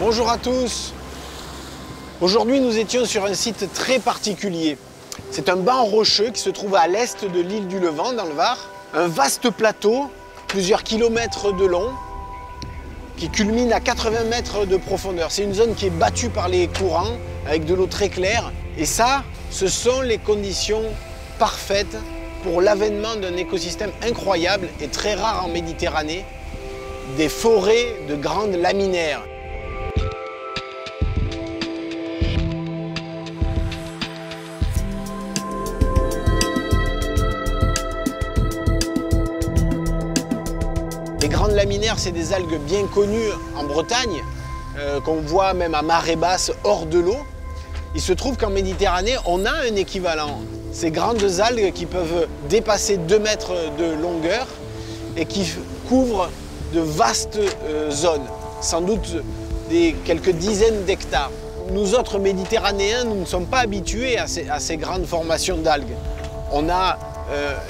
Bonjour à tous. Aujourd'hui, nous étions sur un site très particulier. C'est un banc rocheux qui se trouve à l'est de l'île du Levant, dans le Var. Un vaste plateau, plusieurs kilomètres de long, qui culmine à 80 mètres de profondeur. C'est une zone qui est battue par les courants, avec de l'eau très claire. Et ça, ce sont les conditions parfaites pour l'avènement d'un écosystème incroyable et très rare en Méditerranée, des forêts de grandes laminaires. Les grandes laminaires, c'est des algues bien connues en Bretagne, qu'on voit même à marée basse hors de l'eau. Il se trouve qu'en Méditerranée, on a un équivalent. Ces grandes algues qui peuvent dépasser 2 mètres de longueur et qui couvrent de vastes zones, sans doute quelques dizaines d'hectares. Nous autres Méditerranéens, nous ne sommes pas habitués à ces grandes formations d'algues. On a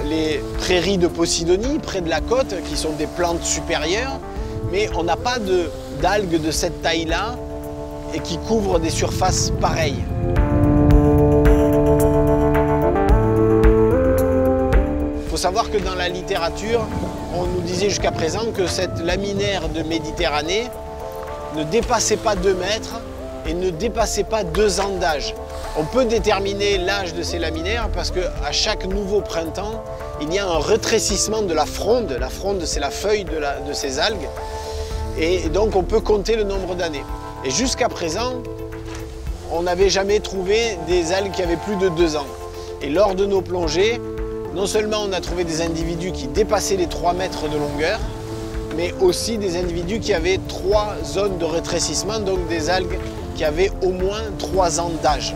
les prairies de Posidonie, près de la côte, qui sont des plantes supérieures, mais on n'a pas d'algues de cette taille-là et qui couvrent des surfaces pareilles. Il faut savoir que dans la littérature, on nous disait jusqu'à présent que cette laminaire de Méditerranée ne dépassait pas 2 mètres et ne dépassait pas 2 ans d'âge. On peut déterminer l'âge de ces laminaires parce qu'à chaque nouveau printemps, il y a un rétrécissement de la fronde. La fronde, c'est la feuille de ces algues. Et donc, on peut compter le nombre d'années. Et jusqu'à présent, on n'avait jamais trouvé des algues qui avaient plus de 2 ans. Et lors de nos plongées, non seulement on a trouvé des individus qui dépassaient les 3 mètres de longueur, mais aussi des individus qui avaient 3 zones de rétrécissement, donc des algues qui avaient au moins 3 ans d'âge.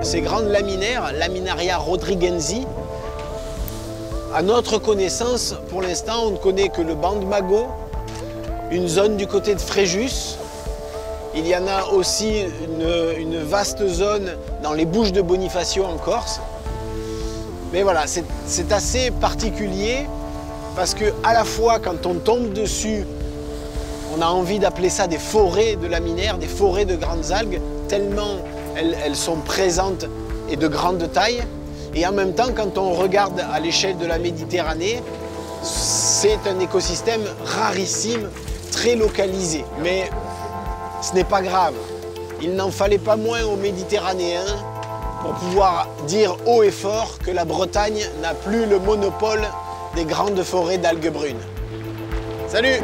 Ces grandes laminaires, Laminaria rodriguensi, à notre connaissance, pour l'instant, on ne connaît que le banc de Magot, une zone du côté de Fréjus. Il y en a aussi une vaste zone dans les Bouches de Bonifacio en Corse. Mais voilà, c'est assez particulier parce que à la fois, quand on tombe dessus, on a envie d'appeler ça des forêts de laminaires, des forêts de grandes algues, tellement elles sont présentes et de grande taille. Et en même temps, quand on regarde à l'échelle de la Méditerranée, c'est un écosystème rarissime, très localisé. Mais ce n'est pas grave. Il n'en fallait pas moins aux Méditerranéens pour pouvoir dire haut et fort que la Bretagne n'a plus le monopole des grandes forêts d'algues brunes. Salut!